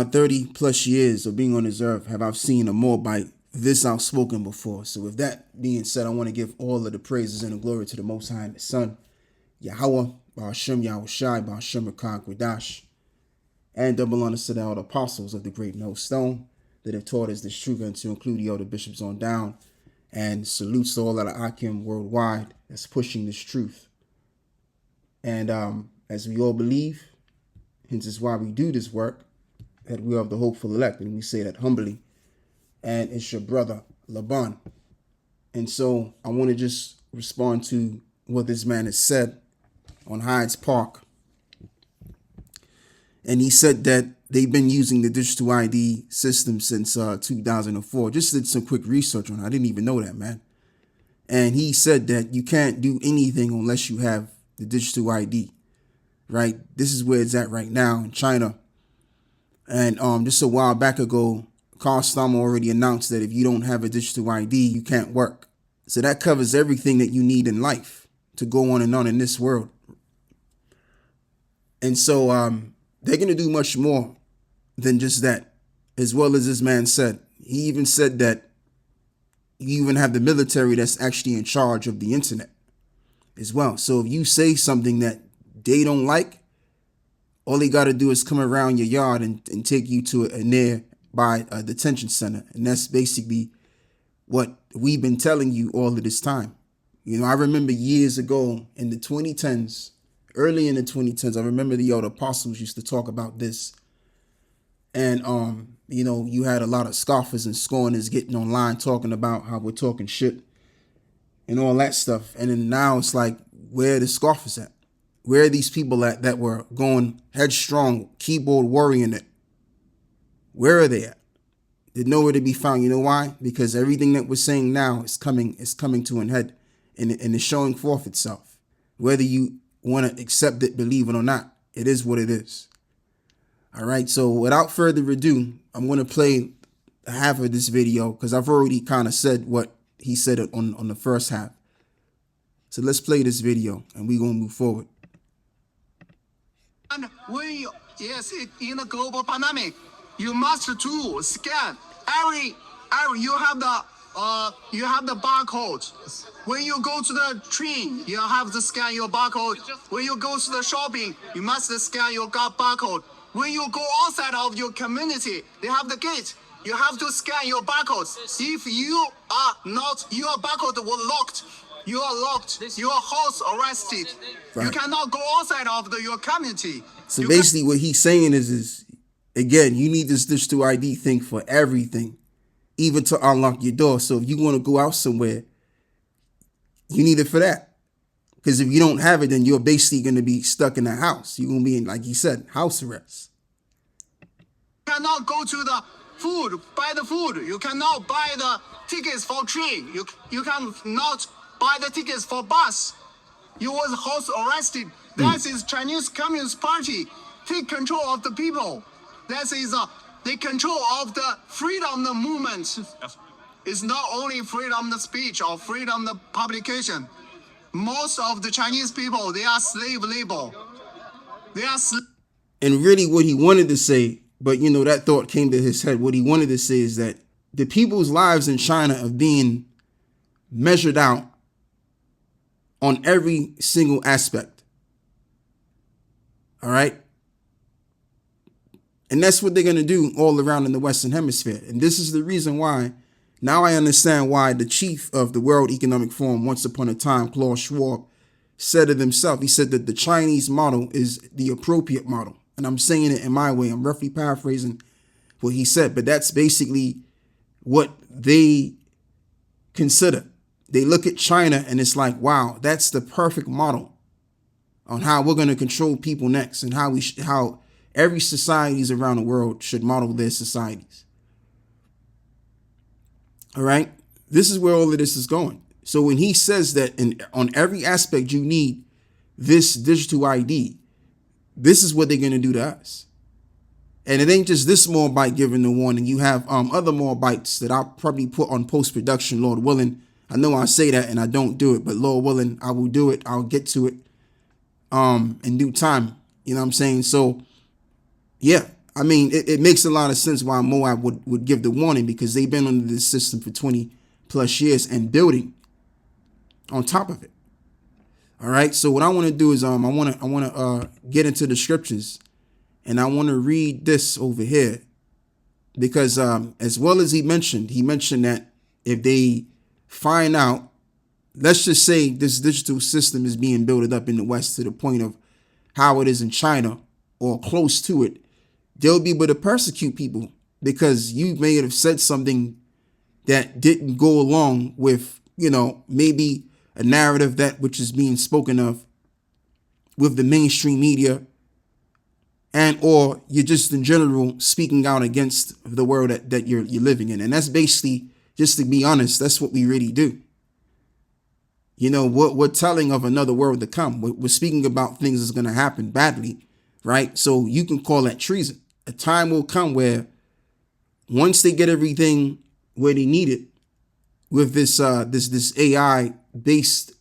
30 plus years of being on this earth have I seen a Moabite this outspoken before. So with that being said, I want to give all of the praises and the glory to the Most High and the Son, Yahweh, Ba'ashem Yahushai, Ba'ashem Rakah Quadash, and double honors to all the apostles of the great millstone that have taught us this truth, and to include the elder bishops on down, and salutes to all of the Akim worldwide that's pushing this truth. And as we all believe, hence is why we do this work, that we are of the hopeful elect, and we say that humbly. And it's your brother Laban. And so I want to just respond to what this man has said on Hyde's Park. And he said that they've been using the digital ID system since 2004. Just did some quick research on it. I didn't even know that, man. And he said that you can't do anything unless you have the digital ID, right? This is where it's at right now in China. And just a while back ago, Carl Stammer already announced that if you don't have a digital ID, you can't work. So that covers everything that you need in life to go on in this world. And so they're going to do much more than just that, as well as this man said. He even said that you even have the military that's actually in charge of the internet as well. So if you say something that they don't like, all they got to do is come around your yard and take you to a nearby detention center. And that's basically what we've been telling you all of this time. You know, I remember years ago in the 2010s, early in the 2010s, I remember the old apostles used to talk about this. And, you know, you had a lot of scoffers and scorners getting online talking about how we're talking shit and all that stuff. And then now it's like, where are the scoffers at? Where are these people at that were going headstrong, keyboard warrioring it? Where are they at? They're nowhere to be found. You know why? Because everything that we're saying now is coming to an head, and it's showing forth itself. Whether you want to accept it, believe it or not, it is what it is. All right. So without further ado, I'm going to play half of this video because I've already kind of said what he said on the first half. So let's play this video and we're going to move forward. And when in the global pandemic, you must do scan every you have the barcode. When you go to the train, you have to scan your barcode. When you go to the shopping, you must scan your barcode. When you go outside of your community, they have the gate. You have to scan your barcodes. If you are not, your barcode was locked. You are locked. Your house arrested. Right. You cannot go outside of your community. So basically what he's saying is again, you need this digital ID thing for everything, even to unlock your door. So if you want to go out somewhere, you need it for that. Because if you don't have it, then you're basically going to be stuck in a house. You're going to be in, like he said, house arrest. You cannot go to the food, buy the food. You cannot buy the tickets for train. You cannot buy the tickets for bus. You was house arrested. That is Chinese Communist Party take control of the people. That is the control of the freedom of movement. It's not only freedom of speech or freedom of publication. Most of the Chinese people, they are slave labor. They are and really what he wanted to say, but you know, that thought came to his head. What he wanted to say is that the people's lives in China are being measured out on every single aspect. All right. And that's what they're going to do all around in the Western Hemisphere. And this is the reason why now I understand why the chief of the World Economic Forum, once upon a time, Klaus Schwab, said it himself. He said that the Chinese model is the appropriate model. And I'm saying it in my way. I'm roughly paraphrasing what he said. But that's basically what they consider. They look at China and it's like, wow, that's the perfect model on how we're going to control people next, and how every societies around the world should model their societies. All right. This is where all of this is going. So when he says that on every aspect you need this digital ID, this is what they're going to do to us. And it ain't just this Moabite giving the warning. You have other Moabites that I'll probably put on post-production, Lord willing. I know I say that and I don't do it, but Lord willing, I will do it. I'll get to it in due time. You know what I'm saying? So, yeah, I mean, it makes a lot of sense why Moab would give the warning, because they've been under this system for 20 plus years and building on top of it. All right. So what I want to do is I want to get into the scriptures, and I want to read this over here, because as well as he mentioned that if they find out, let's just say this digital system is being built up in the West to the point of how it is in China or close to it, they'll be able to persecute people because you may have said something that didn't go along with, maybe a narrative that which is being spoken of with the mainstream media, and or you're just in general speaking out against the world that you're living in. And that's basically, just to be honest, that's what we really do. We're telling of another world to come. We're speaking about things that's going to happen badly, right? So you can call that treason. A time will come where once they get everything where they need it with this AI based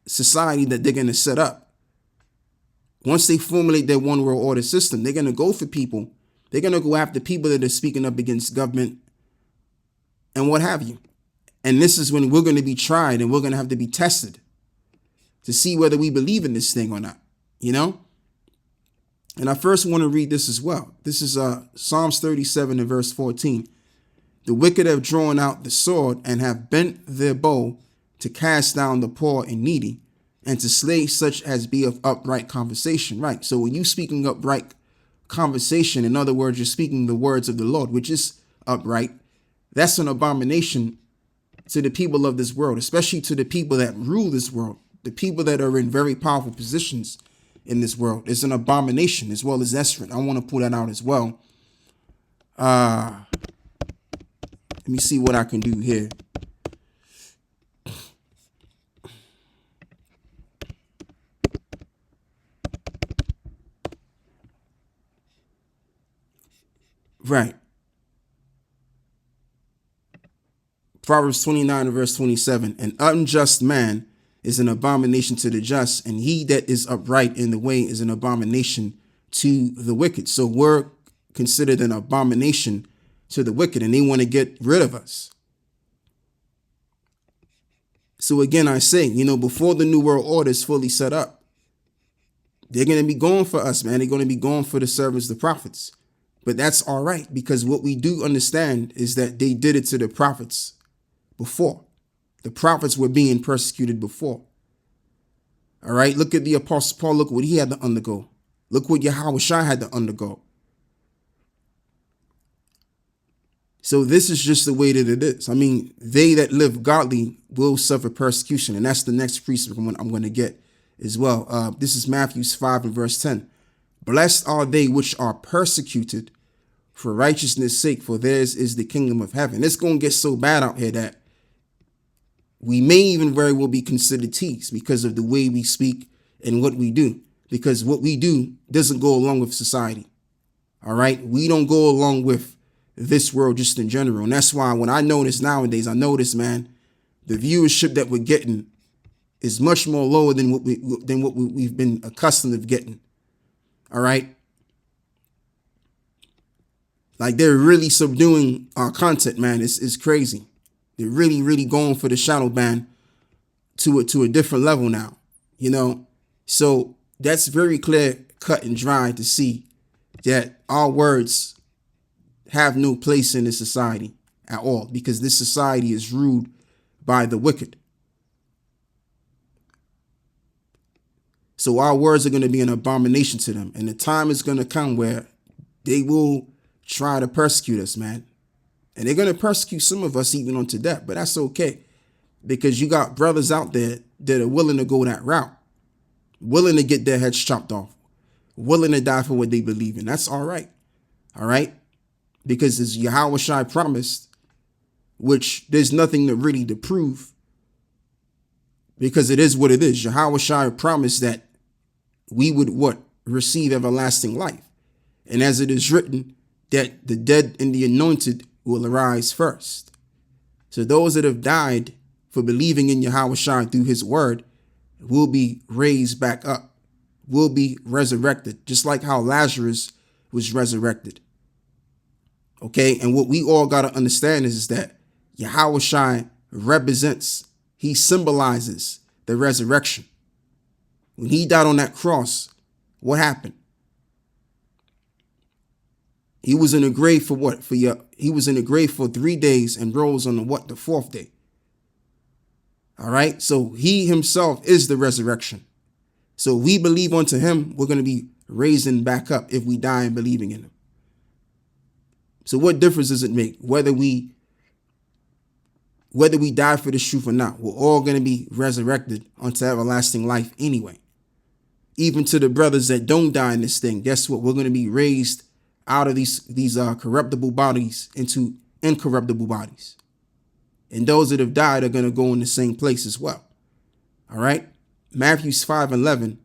society that they're going to set up, once they formulate their one world order system, they're going to go for people. They're going to go after people that are speaking up against government and what have you. And this is when we're going to be tried, and we're going to have to be tested to see whether we believe in this thing or not, And I first want to read this as well. This is Psalms 37 and verse 14. The wicked have drawn out the sword and have bent their bow to cast down the poor and needy, and to slay such as be of upright conversation. Right. So when you speaking upright conversation, in other words, you're speaking the words of the Lord, which is upright. That's an abomination to the people of this world, especially to the people that rule this world, the people that are in very powerful positions in this world. It's an abomination, as well as Esra. I want to pull that out as well. Let me see what I can do here. Right. Proverbs 29 and verse 27. An unjust man is an abomination to the just, and he that is upright in the way is an abomination to the wicked. So we're considered an abomination to the wicked, and they want to get rid of us. So again, I say, before the New World Order is fully set up, they're going to be going for us, man. They're going to be going for the servants, the prophets. But that's all right, because what we do understand is that they did it to the prophets before. The prophets were being persecuted before. All right. Look at the Apostle Paul. Look what he had to undergo. Look what Yahushua had to undergo. So this is just the way that it is. I mean, they that live godly will suffer persecution. And that's the next precept I'm going to get as well. This is Matthew 5 and verse 10. Blessed are they which are persecuted for righteousness' sake, for theirs is the kingdom of heaven. It's going to get so bad out here that we may even very well be considered teased because of the way we speak and what we do. Because what we do doesn't go along with society. All right. We don't go along with this world just in general. And that's why when I notice nowadays, man, the viewership that we're getting is much more lower than what we've been accustomed to getting. All right. Like, they're really subduing our content, man. It's crazy. They're really, really going for the shadow ban to a different level now, So that's very clear, cut and dry to see that our words have no place in this society at all, because this society is ruled by the wicked. So our words are going to be an abomination to them. And the time is going to come where they will try to persecute us, man. And they're going to persecute some of us even unto death. But that's okay, because you got brothers out there that are willing to go that route, willing to get their heads chopped off, willing to die for what they believe in. That's all right. All right. Because as Yahushua promised, which there's nothing to really to prove, because it is what it is. Yahushua promised that we would receive everlasting life. And as it is written, that the dead and the anointed will arise first. So those that have died for believing in Yahushua through his word will be raised back up, will be resurrected, just like how Lazarus was resurrected. Okay, and what we all got to understand is that Yahweh Shai represents, he symbolizes the resurrection. When he died on that cross, what happened? He was in the grave for what? He was in the grave for 3 days and rose on the fourth day. All right, so he himself is the resurrection. So we believe unto him, we're going to be raising back up if we die in believing in him. So what difference does it make whether we die for this truth or not? We're all going to be resurrected unto everlasting life anyway. Even to the brothers that don't die in this thing, guess what? We're going to be raised out of these corruptible bodies into incorruptible bodies. And those that have died are going to go in the same place as well. All right. Matthew 5:11.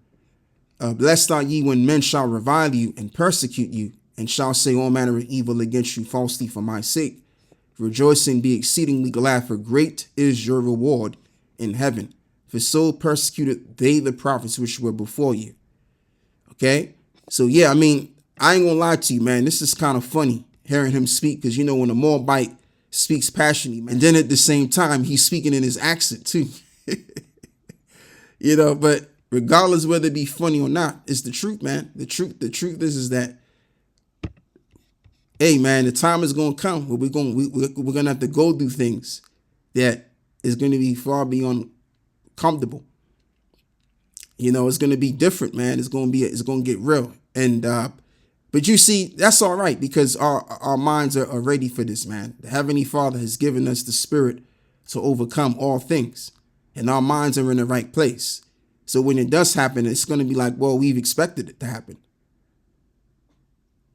Blessed are ye when men shall revile you and persecute you, and shall say all manner of evil against you falsely for my sake. Rejoice and be exceedingly glad, for great is your reward in heaven. For so persecuted they the prophets which were before you. Okay? So yeah, I mean, I ain't gonna lie to you, man. This is kind of funny hearing him speak, because when a Moabite speaks passionately, man, and then at the same time, he's speaking in his accent too. But regardless whether it be funny or not, it's the truth, man. The truth is that, hey, man, the time is going to come where we're going to have to go through things that is going to be far beyond comfortable. It's going to be different, man. It's going to get real. And, but you see, that's all right, because our minds are ready for this, man. The Heavenly Father has given us the spirit to overcome all things, and our minds are in the right place. So when it does happen, it's going to be like, well, we've expected it to happen.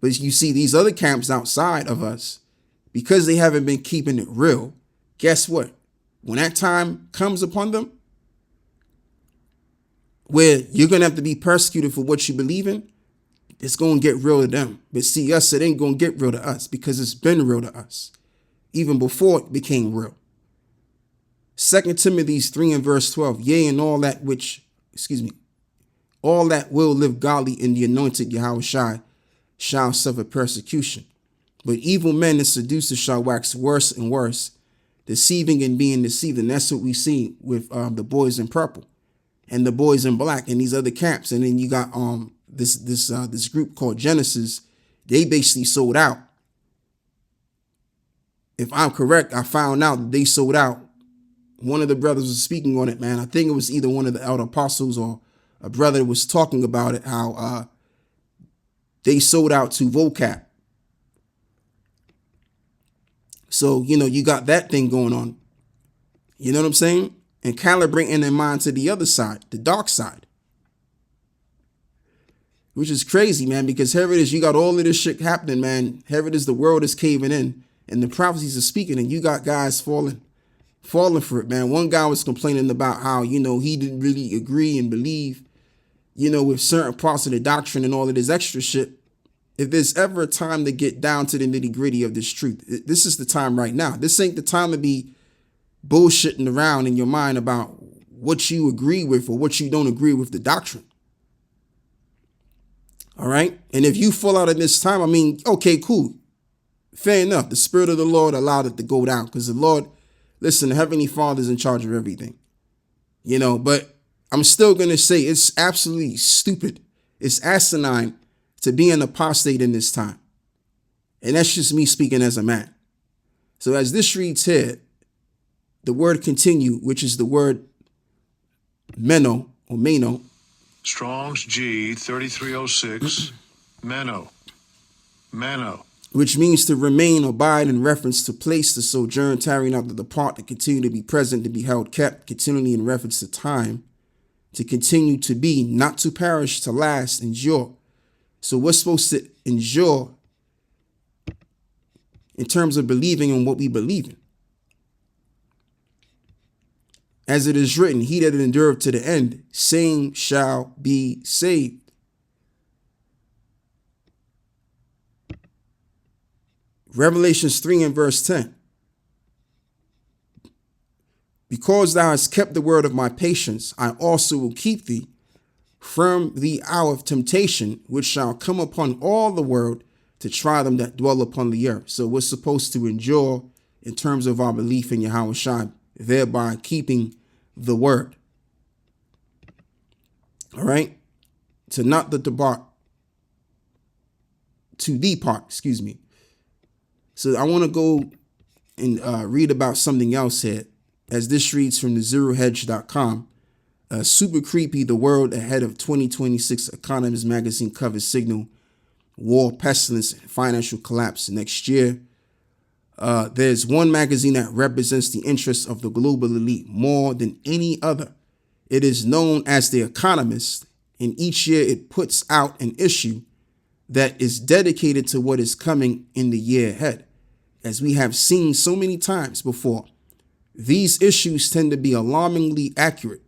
But you see, these other camps outside of us, because they haven't been keeping it real, guess what? When that time comes upon them, where you're going to have to be persecuted for what you believe in, it's going to get real to them. But see, us, it ain't going to get real to us, because it's been real to us, even before it became real. 2 Timothy 3 and verse 12, yea, and all that will live godly in the anointed Yahweh Shai shall suffer persecution. But evil men and seducers shall wax worse and worse, deceiving and being deceived. And that's what we see with the boys in purple and the boys in black and these other camps. And then you got this group called Genesis. They basically sold out. If I'm correct, I found out that they sold out. One of the brothers was speaking on it, man. I think it was either one of the elder apostles or a brother was talking about it, how they sold out to vocab. So, you got that thing going on. You know what I'm saying? And calibrating their mind to the other side, the dark side. Which is crazy, man, because here it is. You got all of this shit happening, man. Here it is. The world is caving in and the prophecies are speaking, and you got guys falling for it, man. One guy was complaining about how, he didn't really agree and believe, with certain parts of the doctrine and all of this extra shit. If there's ever a time to get down to the nitty gritty of this truth, this is the time right now. This ain't the time to be bullshitting around in your mind about what you agree with or what you don't agree with the doctrine. All right. And if you fall out of this time, I mean, okay, cool. Fair enough. The Spirit of the Lord allowed it to go down, because the Lord, listen, the Heavenly Father is in charge of everything, but I'm still going to say it's absolutely stupid. It's asinine to be an apostate in this time. And that's just me speaking as a man. So as this reads here, the word continue, which is the word meno or meno. Strong's G 3306, meno, which means to remain or abide in reference to place, to sojourn, tarry, not to depart, to continue to be present, to be held, kept, continually in reference to time, to continue to be, not to perish, to last, endure. So we're supposed to endure in terms of believing in what we believe in. As it is written, he that endureth to the end, same shall be saved. Revelations 3 and verse 10. Because thou hast kept the word of my patience, I also will keep thee from the hour of temptation, which shall come upon all the world to try them that dwell upon the earth. So we're supposed to endure in terms of our belief in Yahweh Shai, thereby keeping the word. All right. To not the depart, to depart, excuse me. So I want to go and read about something else here, as this reads from the zerohedge.com. Super creepy, the world ahead of 2026 Economist magazine cover signal war, pestilence, and financial collapse next year. There's one magazine that represents the interests of the global elite more than any other. It is known as The Economist, and each year it puts out an issue that is dedicated to what is coming in the year ahead. As we have seen so many times before, these issues tend to be alarmingly accurate.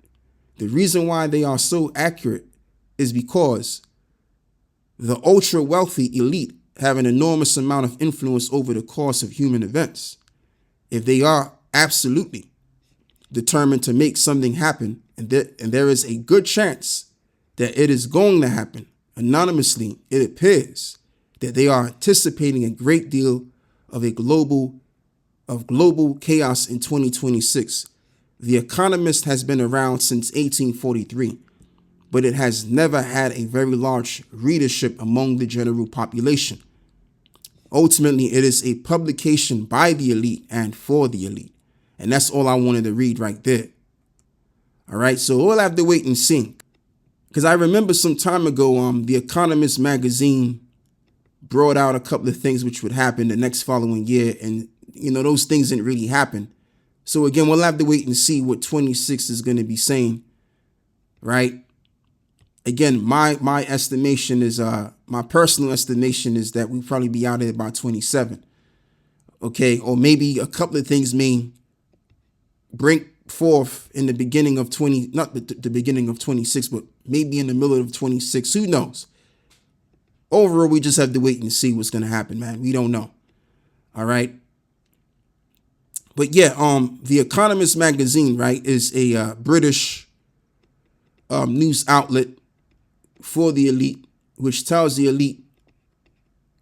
The reason why they are so accurate is because the ultra wealthy elite have an enormous amount of influence over the course of human events. If they are absolutely determined to make something happen, and there is a good chance that it is going to happen anonymously, it appears that they are anticipating a great deal of global chaos in 2026. The Economist has been around since 1843, but it has never had a very large readership among the general population. Ultimately, it is a publication by the elite and for the elite. And that's all I wanted to read right there. All right, so we'll have to wait and see. Because I remember some time ago, the Economist magazine brought out a couple of things which would happen the next following year. And, those things didn't really happen. So again, we'll have to wait and see what 26 is going to be saying. Right. Again, my estimation is, my personal estimation is that we'll probably be out of by 27. Okay. Or maybe a couple of things may break forth in the beginning of not the beginning of 26, but maybe in the middle of 26. Who knows? Overall, we just have to wait and see what's going to happen, man. We don't know. All right. But yeah, The Economist magazine, right, is a British news outlet for the elite, which tells the elite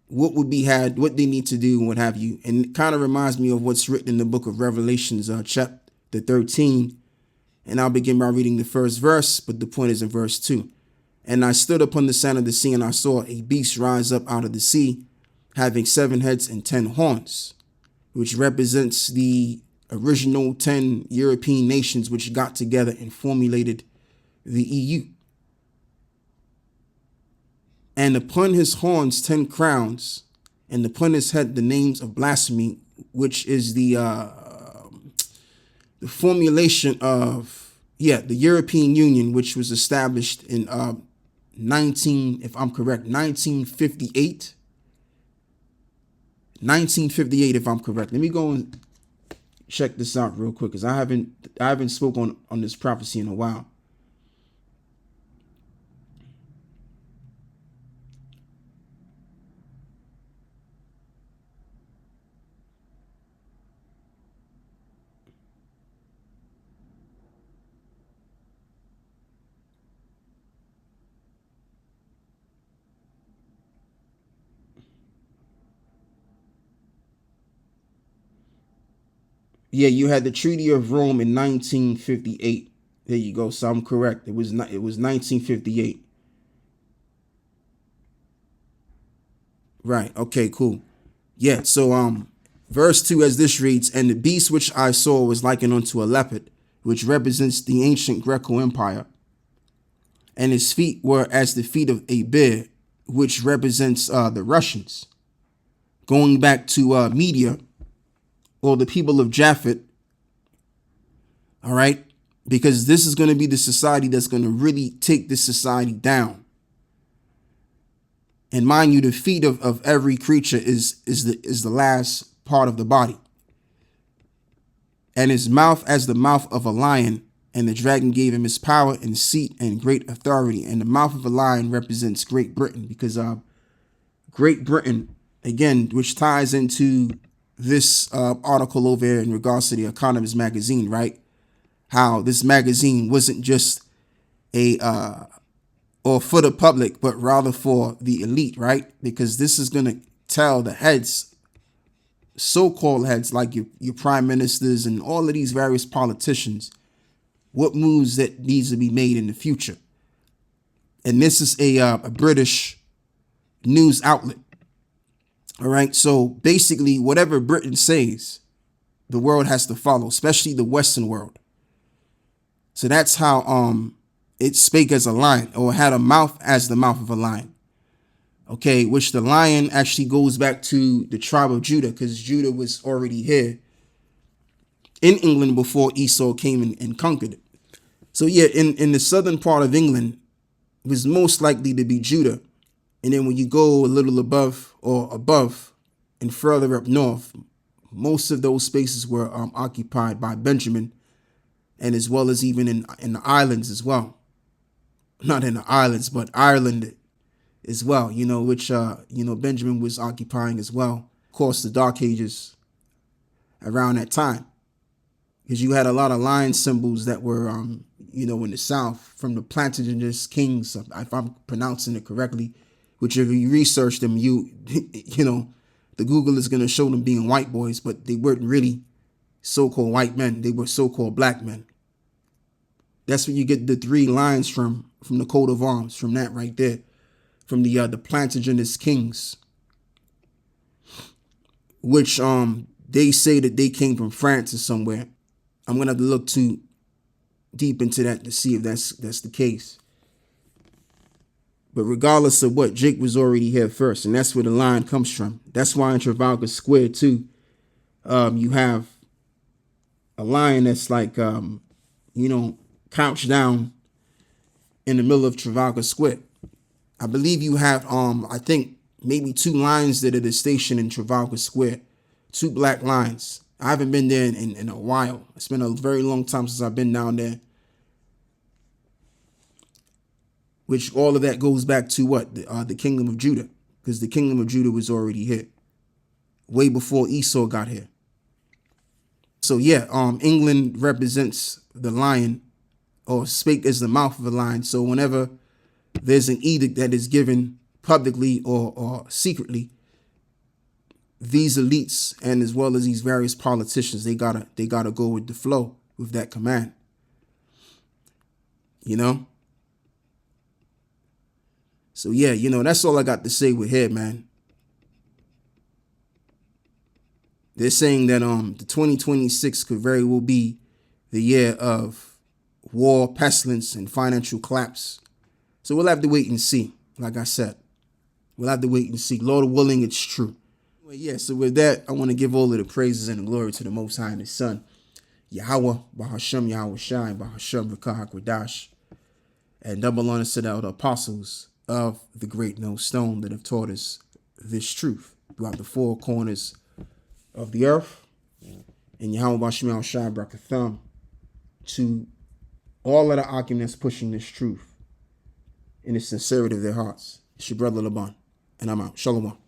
what what they need to do and what have you. And it kind of reminds me of what's written in the book of Revelations, chapter 13. And I'll begin by reading the first verse, but the point is in verse 2. And I stood upon the sand of the sea, and I saw a beast rise up out of the sea, having 7 heads and 10 horns, which represents the original 10 European nations which got together and formulated the EU. And upon his horns 10 crowns, and upon his head the names of blasphemy, which is the formulation of the European Union, which was established in 1958. 1958, if I'm correct. Let me go and check this out real quick, because I haven't spoken on this prophecy in a while. Yeah, you had the Treaty of Rome in 1958. There you go. So I'm correct. It was 1958. Right. Okay, cool. Yeah, so verse 2, as this reads, and the beast which I saw was likened unto a leopard, which represents the ancient Greco Empire. And his feet were as the feet of a bear, which represents the Russians. Going back to Media, or the people of Japhet, all right, because this is going to be the society that's going to really take this society down. And mind you, the feet of every creature is the last part of the body. And his mouth as the mouth of a lion, and the dragon gave him his power and seat and great authority. And the mouth of a lion represents Great Britain, because Great Britain, again, which ties into this article over here in regards to the Economist magazine, right? How this magazine wasn't just a or for the public, but rather for the elite, right? Because this is going to tell the heads, so-called heads, like your prime ministers and all of these various politicians, what moves that needs to be made in the future. And this is a British news outlet. All right. So basically, whatever Britain says, the world has to follow, especially the Western world. So that's how it spake as a lion, or had a mouth as the mouth of a lion. Okay, which the lion actually goes back to the tribe of Judah, because Judah was already here in England before Esau came and conquered it. So yeah, in the southern part of England, it was most likely to be Judah. And then when you go a little above and further up north, most of those spaces were occupied by Benjamin, and as well as even in the islands as well. Not in the islands, but Ireland as well, which, Benjamin was occupying as well. Of course, the Dark Ages around that time, because you had a lot of lion symbols that were, in the South from the Plantagenet kings, if I'm pronouncing it correctly, which if you research them, the Google is going to show them being white boys, but they weren't really so-called white men. They were so-called black men. That's where you get the 3 lions from the coat of arms, from that right there, from the Plantagenet kings, which they say that they came from France or somewhere. I'm gonna have to look too deep into that to see if that's the case. But regardless of what, Jake was already here first, and that's where the lion comes from. That's why in Trafalgar Square too, you have a lion that's like crouched down in the middle of Trafalgar Square. I believe you have I think maybe 2 lions that are stationed in Trafalgar Square, 2 black lions. I haven't been there in a while. It's been a very long time since I've been down there. Which all of that goes back to what? The kingdom of Judah. Because the kingdom of Judah was already here, way before Esau got here. So yeah, England represents the lion, or spake as the mouth of a lion. So whenever there's an edict that is given publicly or secretly, these elites and as well as these various politicians, they gotta go with the flow with that command. So yeah, that's all I got to say with here, man. They're saying that the 2026 could very well be the year of war, pestilence, and financial collapse. So we'll have to wait and see. Like I said, we'll have to wait and see. Lord willing, it's true. Well, yeah, so with that, I want to give all of the praises and the glory to the Most High and His Son, Yahweh, Bahashem, Yahweh Shai, Bahashem, Rakah HaKodash, and double honor to the apostles of the great millstone that have taught us this truth throughout the 4 corners of the earth. And Yahweh Bahashem, Yahweh Shai, Brakatham, to all of the occupants pushing this truth in the sincerity of their hearts. It's your brother Laban, and I'm out. Shalom.